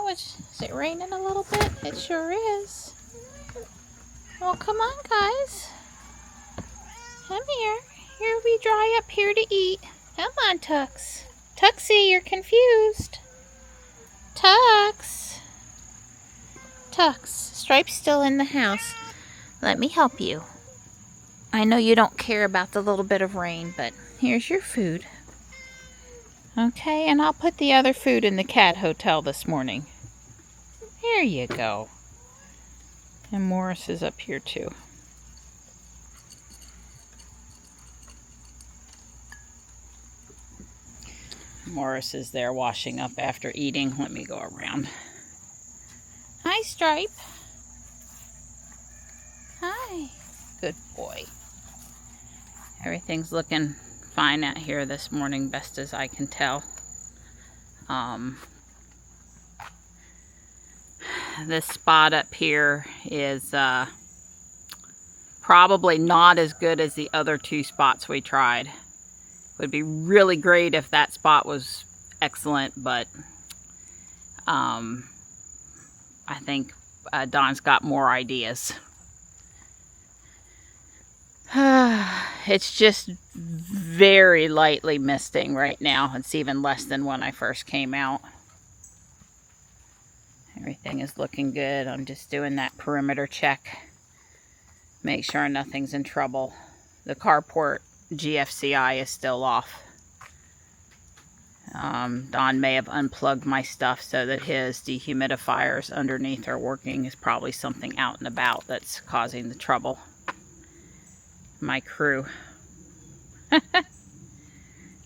Oh, is it raining a little bit? It sure is. Well, come on, guys. Come here. Here we dry up here to eat. Come on, Tux. Tuxie, you're confused. Tux. Tux, Stripe's still in the house. Let me help you. I know you don't care about the little bit of rain, but here's your food. Okay, and I'll put the other food in the cat hotel this morning. Here you go. And Morris is up here too. Morris is there washing up after eating. Let me go around. Hi, Stripe. Hi. Good boy. Everything's looking fine out here this morning, best as I can tell. This spot up here is probably not as good as the other two spots we tried. Would be really great if that spot was excellent, but I think Don's got more ideas. It's just very lightly misting right now. It's even less than when I first came out. Everything is looking good. I'm just doing that perimeter check. Make sure nothing's in trouble. The carport GFCI is still off. Don may have unplugged my stuff so that his dehumidifiers underneath are working. Is probably something out and about that's causing the trouble. My crew.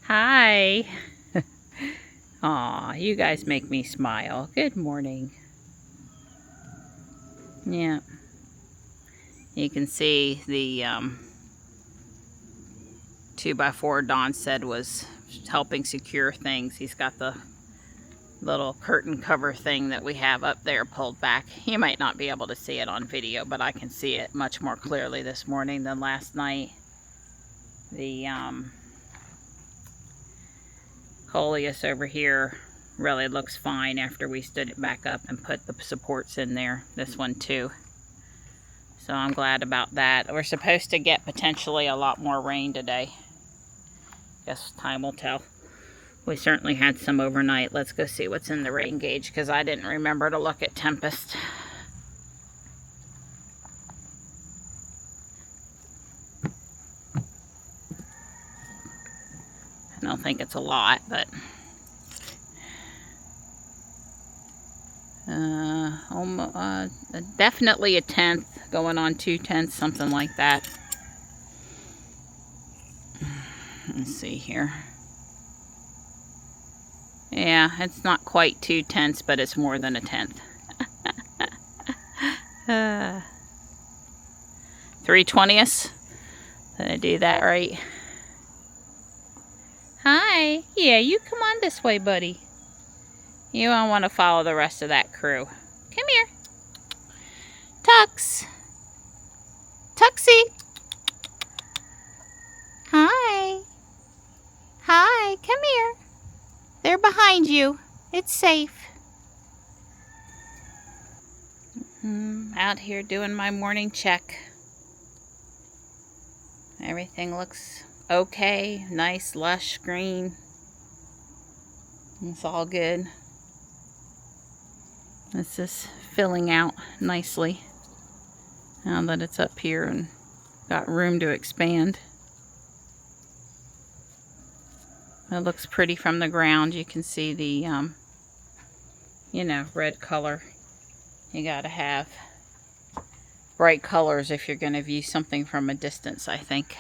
Hi. Aw, you guys make me smile. Good morning. Yeah. You can see the 2x4 Don said was helping secure things. He's got the little curtain cover thing that we have up there pulled back. You might not be able to see it on video, but I can see it much more clearly this morning than last night. The coleus over here really looks fine after we stood it back up and put the supports in there. This one too. So I'm glad about that. We're supposed to get potentially a lot more rain today. Guess time will tell. We certainly had some overnight. Let's go see what's in the rain gauge because I didn't remember to look at Tempest. I don't think it's a lot, but definitely a 1/10, going on 2/10, something like that. Let's see here. Yeah, it's not quite 2/10, but it's more than a 1/10. 3/20. Did I do that right? Hi. Yeah, you come on this way, buddy. You don't want to follow the rest of that crew. Come here. Tux. Tuxie. Hi. Hi, come here. They're behind you. It's safe. Out here doing my morning check. Everything looks okay. Nice, lush green. It's all good. This is filling out nicely now that it's up here and got room to expand. It looks pretty from the ground. You can see the, red color. You gotta have bright colors if you're gonna view something from a distance, I think.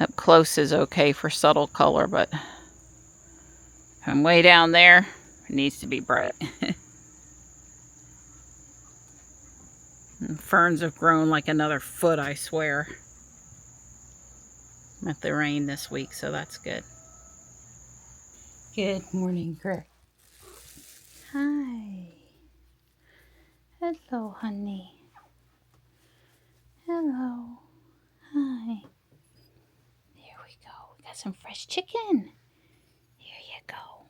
Up close is okay for subtle color, but from way down there, it needs to be bright. And ferns have grown like another foot, I swear. Met the rain this week, so that's good. Good morning, Greg. Hi. Hello, honey. Hello. Hi. There we go. We got some fresh chicken. Here you go.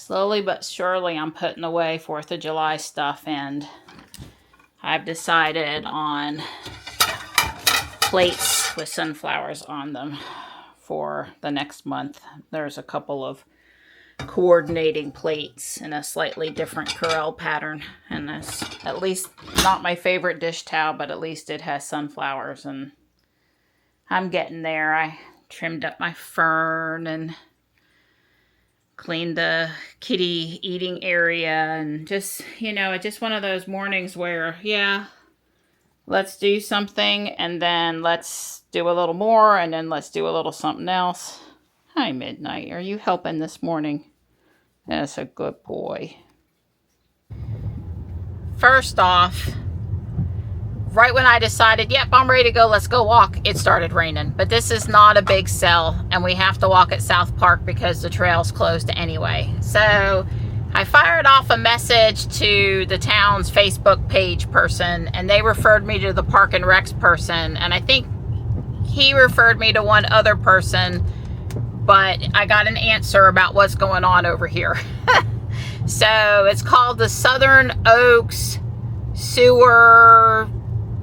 Slowly but surely I'm putting away 4th of July stuff, and I've decided on plates with sunflowers on them for the next month. There's a couple of coordinating plates in a slightly different Corel pattern, and this, at least not my favorite dish towel, but at least it has sunflowers, and I'm getting there. I trimmed up my fern and cleaned the kitty eating area, and just, you know, it's just one of those mornings where, yeah, let's do something, and then let's do a little more, and then let's do a little something else. Hi, Midnight. Are you helping this morning? That's a good boy. First off, right when I decided, yep, I'm ready to go, let's go walk, it started raining. But this is not a big cell, and we have to walk at South Park because the trail's closed anyway. So I fired off a message to the town's Facebook page person, and they referred me to the Park and Recs person, and I think he referred me to one other person, but I got an answer about what's going on over here. So it's called the Southern Oaks Sewer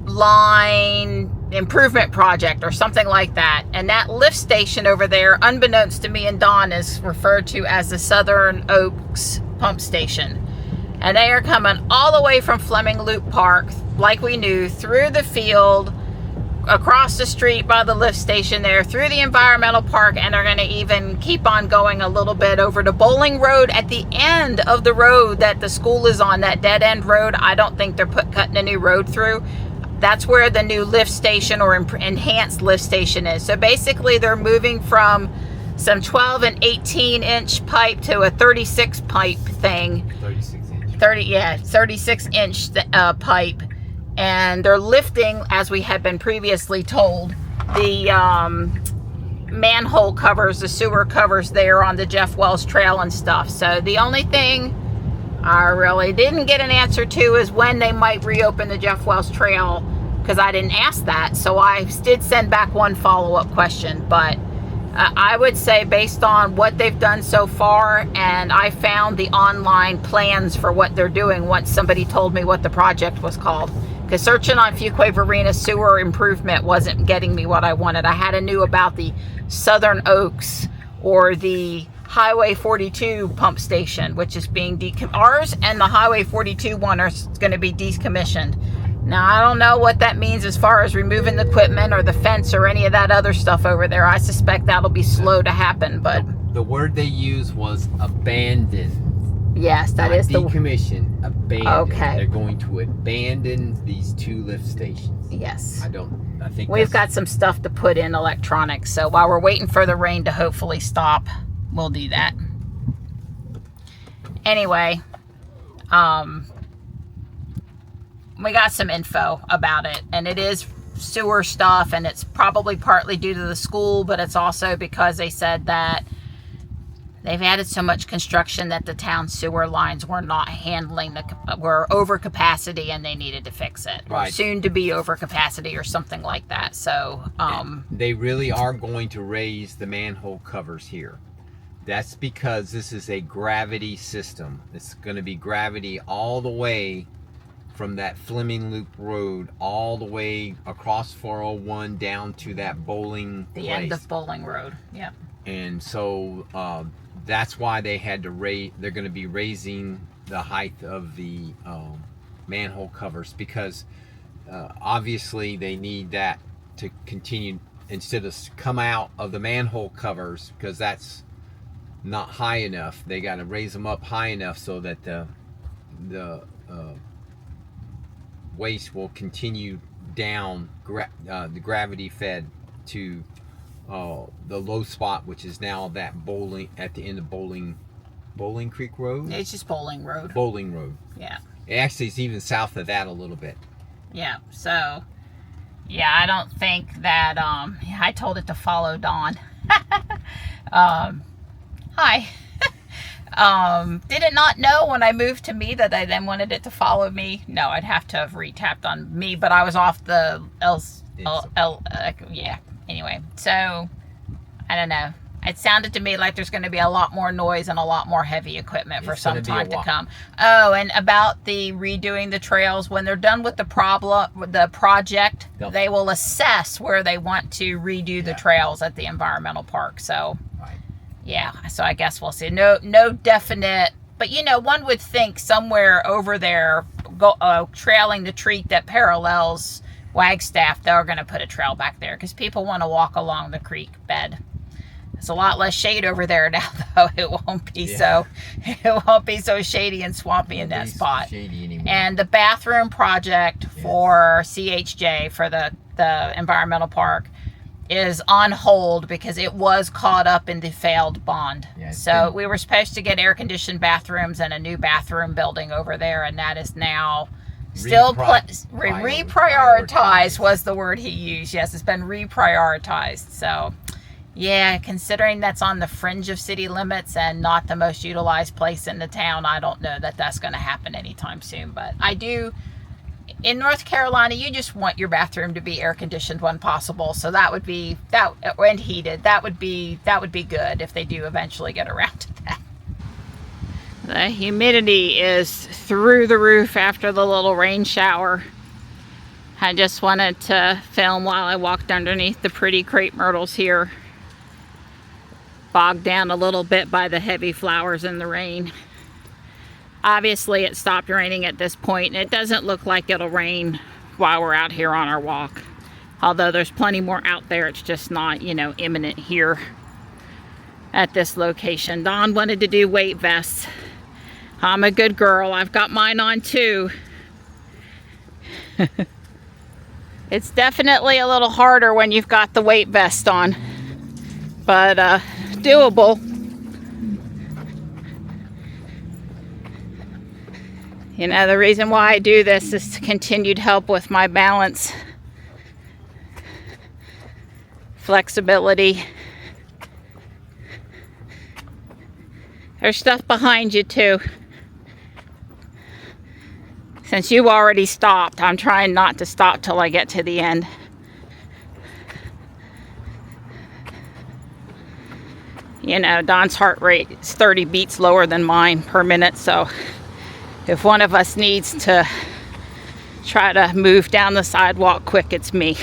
Line Improvement Project or something like that. And that lift station over there, unbeknownst to me and Dawn, is referred to as the Southern Oaks Pump Station. And they are coming all the way from Fleming Loop Park, like we knew, through the field, across the street by the lift station there, through the environmental park, and are going to even keep on going a little bit over to Bowling Road at the end of the road that the school is on, that dead end road. I don't think they're cutting a new road through. That's where the new lift station or enhanced lift station is. So basically they're moving from some 12 and 18 inch pipe to a 36 pipe thing. 36 inch. 36 inch pipe. And they're lifting, as we had been previously told, the manhole covers, the sewer covers there on the Jeff Wells Trail and stuff. So the only thing I really didn't get an answer to is when they might reopen the Jeff Wells Trail, because I didn't ask that. So I did send back one follow-up question, but I would say based on what they've done so far, and I found the online plans for what they're doing once somebody told me what the project was called. Because searching on Fuquay-Varina sewer improvement wasn't getting me what I wanted. I had to know about the Southern Oaks or the Highway 42 pump station, which is being ours, and the Highway 42 one are going to be decommissioned. Now, I don't know what that means as far as removing the equipment or the fence or any of that other stuff over there. I suspect that'll be slow to happen, but The word they used was abandon. yes, that is the decommission. Abandon. Okay. They're going to abandon these 2 lift stations. yes. I think We've got some stuff to put in electronics, so while we're waiting for the rain to hopefully stop, we'll do that. Anyway, we got some info about it, and it is sewer stuff, and it's probably partly due to the school, but it's also because they said that they've added so much construction that the town sewer lines were not handling were over capacity, and they needed to fix it. Right. Or soon to be over capacity or something like that. So, they really are going to raise the manhole covers here. That's because this is a gravity system. It's going to be gravity all the way from that Fleming Loop Road all the way across 401 down to that bowling the place. end of Bowling Road. Yep. And so that's why they had to raise. They're going to be raising the height of the manhole covers, because obviously they need that to continue, instead of come out of the manhole covers, because that's not high enough. They got to raise them up high enough so that the waste will continue down, the gravity fed to the low spot, which is now that bowling at the end of Bowling Creek Road. It's just Bowling Road. Bowling Road. Yeah. Actually, it's even south of that a little bit. Yeah. So, yeah, I don't think that. I told it to follow Dawn. Hi. Did it not know when I moved to me that I then wanted it to follow me? No, I'd have to have retapped on me, but I was off the yeah. Anyway, so I don't know. It sounded to me like there's going to be a lot more noise and a lot more heavy equipment for some time to come. Oh, and about the redoing the trails, when they're done with the project, they will assess where they want to redo the trails at the environmental park. So, yeah, so I guess we'll see. No definite, but you know, one would think somewhere over there, trailing the creek that parallels Wagstaff, they're going to put a trail back there because people want to walk along the creek bed. There's a lot less shade over there now, though. It won't be so shady and swampy in that spot. And the bathroom project for CHJ, for the environmental park, is on hold because it was caught up in the failed bond. So we were supposed to get air-conditioned bathrooms and a new bathroom building over there, and that is now still reprioritized was the word he used. Yes, it's been reprioritized. So yeah, considering that's on the fringe of city limits and not the most utilized place in the town, I don't know that that's going to happen anytime soon. But I do, in North Carolina, you just want your bathroom to be air conditioned when possible. So that would be, and heated, that would be good if they do eventually get around to that. The humidity is through the roof after the little rain shower. I just wanted to film while I walked underneath the pretty crepe myrtles here. Bogged down a little bit by the heavy flowers in the rain. Obviously it stopped raining at this point, and it doesn't look like it'll rain while we're out here on our walk. Although there's plenty more out there, it's just not, you know, imminent here at this location. Dawn wanted to do weight vests. I'm a good girl, I've got mine on too. It's definitely a little harder when you've got the weight vest on, but doable. You know, the reason why I do this is to continued help with my balance, flexibility. There's stuff behind you too. Since you already stopped, I'm trying not to stop till I get to the end. You know, Dawn's heart rate is 30 beats lower than mine per minute, so if one of us needs to try to move down the sidewalk quick, it's me.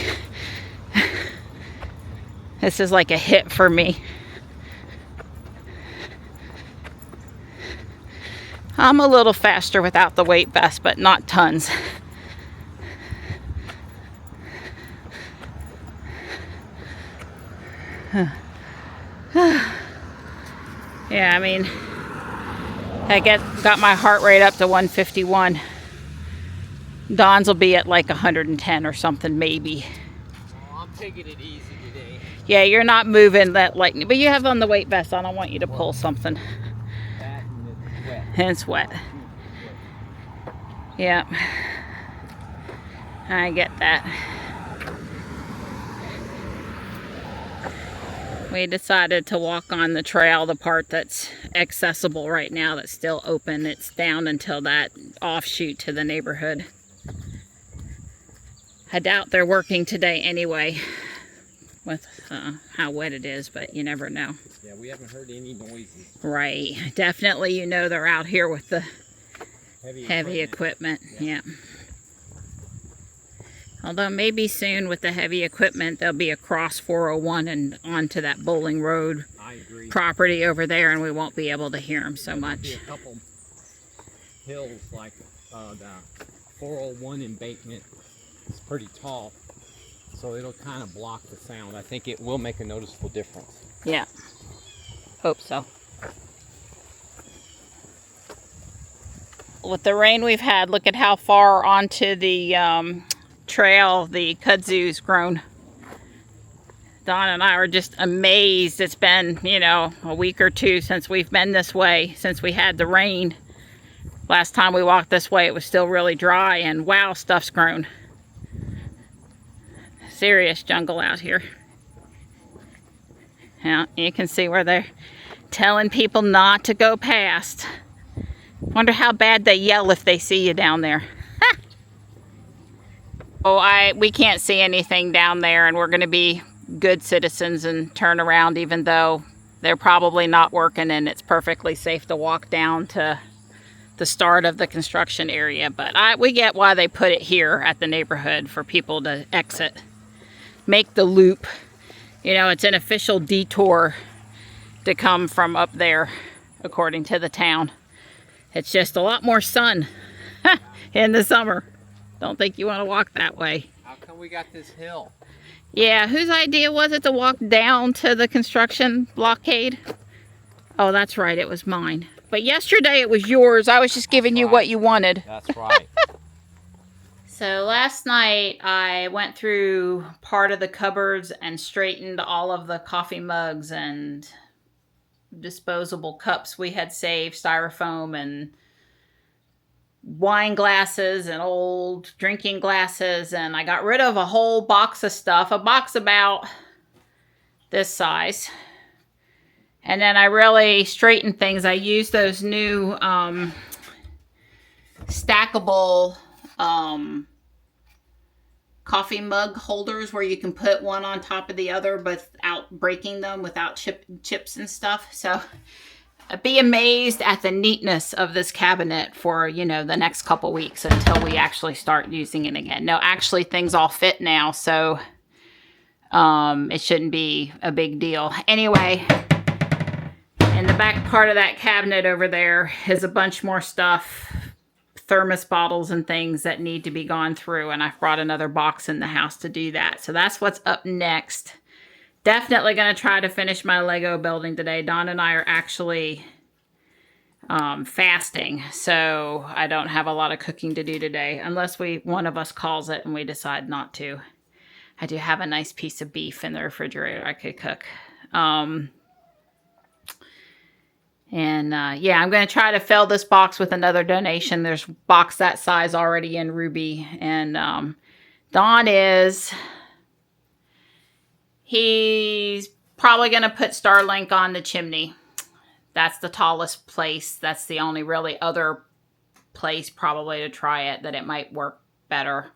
This is like a hit for me. I'm a little faster without the weight vest, but not tons. Yeah, I mean, I got my heart rate up to 151. Dawn's will be at like 110 or something, maybe. I'm taking it easy today. Yeah, you're not moving that lightning, but you have on the weight vest. I don't want you to pull something. And it's wet. Yeah, I get that. We decided to walk on the trail, the part that's accessible right now, that's still open. It's down until that offshoot to the neighborhood. I doubt they're working today anyway, with how wet it is, but you never know. Yeah, we haven't heard any noises. Right. Definitely, you know, they're out here with the heavy equipment. Yeah. Although maybe soon with the heavy equipment, there'll be a cross 401 and onto that Bowling Road property over there, and we won't be able to hear them so much. There'll be a couple hills like the 401 embankment. It's pretty tall, so it'll kind of block the sound. I think it will make a noticeable difference. Yeah. Hope so. With the rain we've had, look at how far onto the trail the kudzu's grown. Dawn and I are just amazed. It's been, you know, a week or two since we've been this way, since we had the rain. Last time we walked this way, it was still really dry, and wow, stuff's grown. Serious jungle out here. Yeah, you can see where they're telling people not to go past. Wonder how bad they yell if they see you down there. Oh, we can't see anything down there, and we're going to be good citizens and turn around, even though they're probably not working, and it's perfectly safe to walk down to the start of the construction area. But we get why they put it here at the neighborhood, for people to exit, make the loop. You know, it's an official detour to come from up there, according to the town. It's just a lot more sun in the summer. Don't think you want to walk that way. How come we got this hill? Yeah, whose idea was it to walk down to the construction blockade? Oh, that's right, it was mine. But yesterday it was yours. I was just giving you what you wanted. That's right. So last night I went through part of the cupboards and straightened all of the coffee mugs and disposable cups we had saved, styrofoam and wine glasses and old drinking glasses, and I got rid of a whole box of stuff, a box about this size. And then I really straightened things. I used those new stackable coffee mug holders where you can put one on top of the other without breaking them, without chips and stuff. So be amazed at the neatness of this cabinet for, you know, the next couple weeks until we actually start using it again. No, actually things all fit now, so it shouldn't be a big deal. Anyway, in the back part of that cabinet over there is a bunch more stuff, thermos bottles and things that need to be gone through, and I've brought another box in the house to do that. So that's what's up next. Definitely going to try to finish my Lego building today. Dawn and I are actually fasting, so I don't have a lot of cooking to do today, unless one of us calls it and we decide not to. I do have a nice piece of beef in the refrigerator I could cook. Yeah, I'm going to try to fill this box with another donation. There's a box that size already in Ruby, and Dawn he's probably going to put Starlink on the chimney. That's the tallest place. That's the only really other place probably to try it, that it might work better.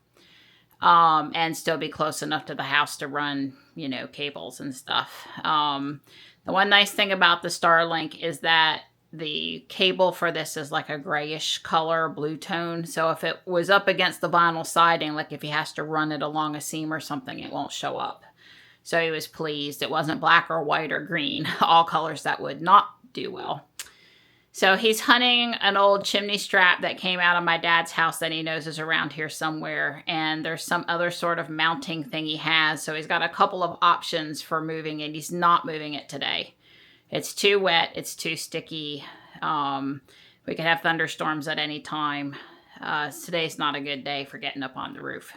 And still be close enough to the house to run, you know, cables and stuff. The one nice thing about the Starlink is that the cable for this is like a grayish color, blue tone. So if it was up against the vinyl siding, like if he has to run it along a seam or something, it won't show up. So he was pleased. It wasn't black or white or green, all colors that would not do well. So he's hunting an old chimney strap that came out of my dad's house that he knows is around here somewhere. And there's some other sort of mounting thing he has. So he's got a couple of options for moving it. He's not moving it today. It's too wet. It's too sticky. We could have thunderstorms at any time. Today's not a good day for getting up on the roof.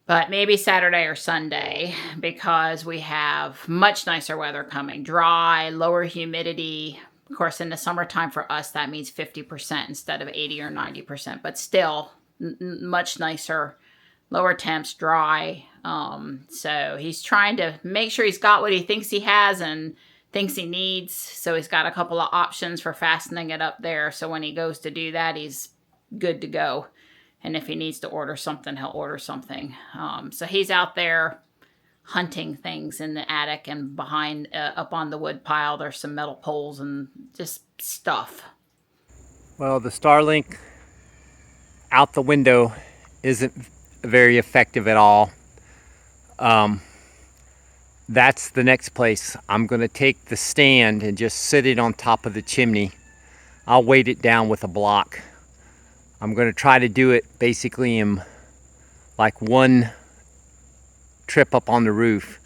But maybe Saturday or Sunday, because we have much nicer weather coming. Dry, lower humidity. Of course, in the summertime for us, that means 50% instead of 80 or 90%. But still, much nicer, lower temps, dry. So he's trying to make sure he's got what he thinks he has and thinks he needs. So he's got a couple of options for fastening it up there. So when he goes to do that, he's good to go. And if he needs to order something, he'll order something. So he's out there hunting things in the attic, and behind, up on the wood pile, there's some metal poles and just stuff. Well, the Starlink out the window isn't very effective at all. That's the next place. I'm going to take the stand and just sit it on top of the chimney. I'll weight it down with a block. I'm going to try to do it basically in like one trip up on the roof.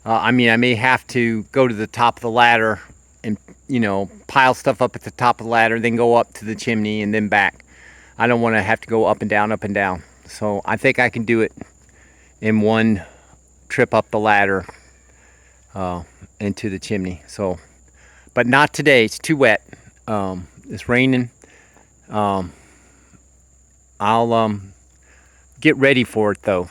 I may have to go to the top of the ladder and, you know, pile stuff up at the top of the ladder, then go up to the chimney and then back. I don't want to have to go up and down, up and down. So I think I can do it in one trip up the ladder into the chimney. So, but not today. It's too wet. It's raining. I'll get ready for it though.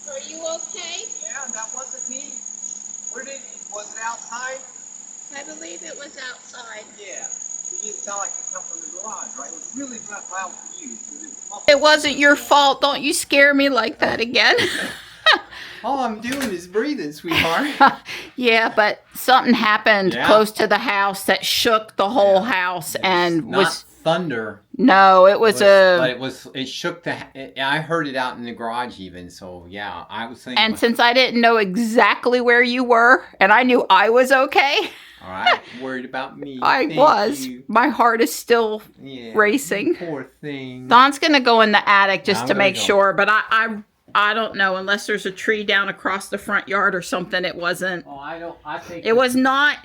Are you okay? Yeah, that wasn't me. Was it outside? I believe it was outside. Yeah. It didn't sound like it come from the garage, right? It was really loud for you. It wasn't your fault. Don't you scare me like that again. All I'm doing is breathing, sweetheart. Yeah, but something happened Yeah. close to the house that shook the whole house and not thunder. No, it was but it shook I heard it out in the garage even, so yeah, I was thinking. And since I didn't know exactly where you were, and I knew I was okay. All right, worried about me. Thank you. My heart is still racing. Poor thing. Don's gonna go in the attic just to make sure, but I don't know, unless there's a tree down across the front yard or something. It wasn't. Oh, I think it was not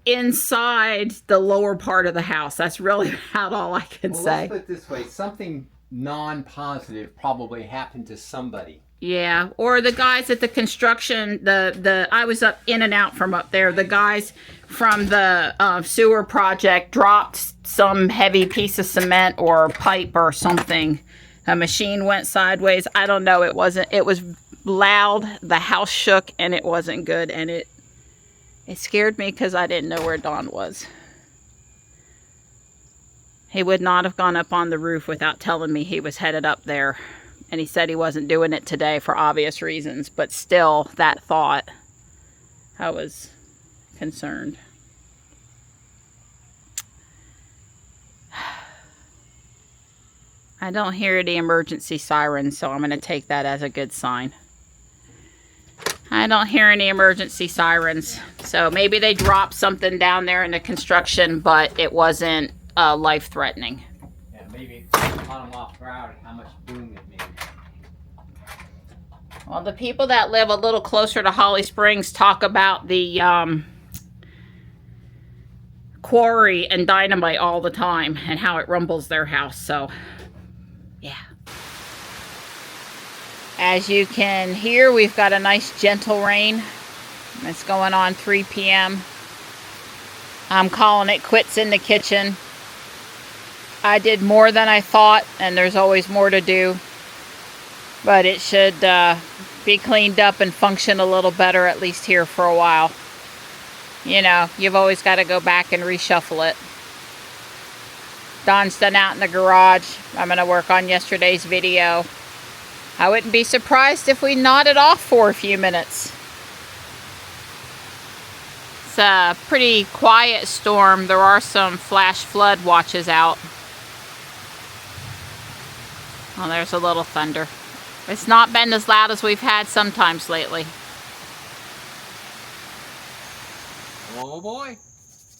inside the lower part of the house. That's really about all I can say. Let's put it this way: something non-positive probably happened to somebody. Yeah, or the guys at the construction. I was up in and out from up there. The guys from the sewer project dropped some heavy piece of cement or pipe or something. A machine went sideways. I don't know. It was loud. The house shook and it wasn't good. And it scared me because I didn't know where Don was. He would not have gone up on the roof without telling me he was headed up there. And he said he wasn't doing it today for obvious reasons. But still, that thought, I was concerned. I don't hear any emergency sirens, so I'm going to take that as a good sign. I don't hear any emergency sirens. So maybe they dropped something down there in the construction, but it wasn't life-threatening. Yeah, maybe caught them off guard how much boom it made. Well, the people that live a little closer to Holly Springs talk about the quarry and dynamite all the time and how it rumbles their house, so... yeah. As you can hear, we've got a nice gentle rain. It's going on 3 p.m. I'm calling it quits in the kitchen. I did more than I thought, and there's always more to do. But it should be cleaned up and function a little better, at least here for a while. You know, you've always got to go back and reshuffle it. Don's done out in the garage. I'm going to work on yesterday's video. I wouldn't be surprised if we nodded off for a few minutes. It's a pretty quiet storm. There are some flash flood watches out. Oh, there's a little thunder. It's not been as loud as we've had sometimes lately. Oh boy,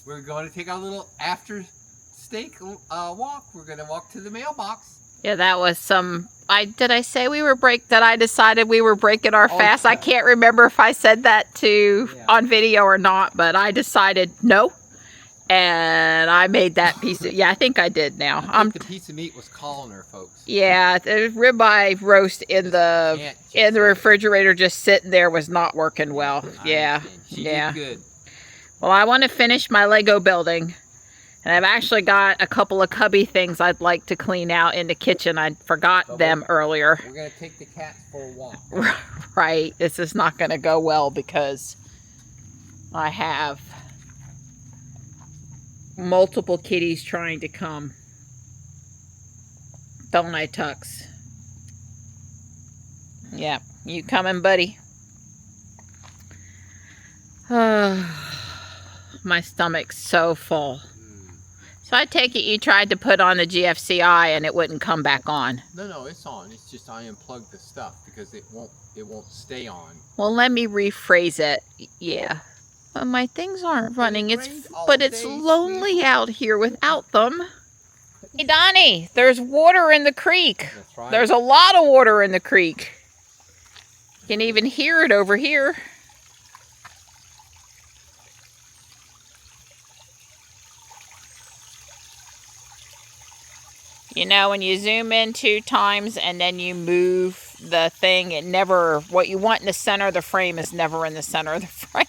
we're going to take our little after steak walk. We're going to walk to the mailbox. Yeah, that was some... Did I say we were that I decided we were breaking our fast? Yeah. I can't remember if I said that on video or not, but I decided no. And I made that piece of... yeah, I think I did now. I think the piece of meat was calling her, folks. Yeah, the ribeye roast in the refrigerator just sitting there was not working well. Yeah. She did good. Well, I want to finish my Lego building. And I've actually got a couple of cubby things I'd like to clean out in the kitchen. I forgot them earlier. We're going to take the cat for a walk. Right. This is not going to go well because I have multiple kitties trying to come. Don't I, Tux? Yeah. You coming, buddy? My stomach's so full. So I take it you tried to put on the GFCI and it wouldn't come back on. No, it's on. It's just I unplugged the stuff because it won't stay on. Well, let me rephrase it. Yeah. Well, my things aren't running. But it's lonely out here without them. Hey, Donnie, there's water in the creek. That's right. There's a lot of water in the creek. You can even hear it over here. You know, when you zoom in 2 times and then you move the thing, what you want in the center of the frame is never in the center of the frame.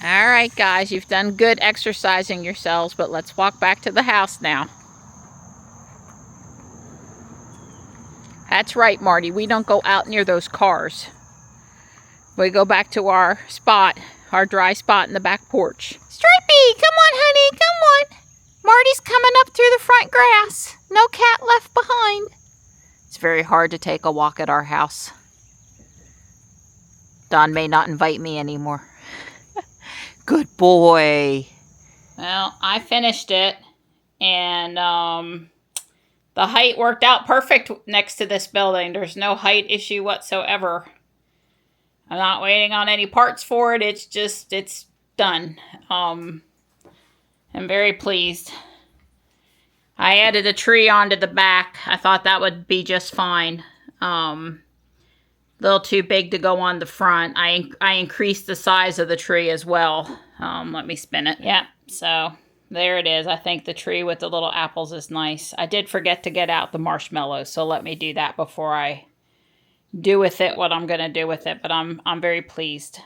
All right, guys, you've done good exercising yourselves, but let's walk back to the house now. That's right, Marty. We don't go out near those cars. We go back to our spot, our dry spot in the back porch. Stripey, come on, honey, come on. Marty's coming up through the front grass. No cat left behind. It's very hard to take a walk at our house. Don may not invite me anymore. Good boy. Well, I finished it, and the height worked out perfect next to this building. There's no height issue whatsoever. I'm not waiting on any parts for it. It's done. I'm very pleased. I added a tree onto the back. I thought that would be just fine. A little too big to go on the front. I increased the size of the tree as well. Let me spin it. Yep, so there it is. I think the tree with the little apples is nice. I did forget to get out the marshmallows, so let me do that before I do with it what I'm going to do with it. But I'm very pleased.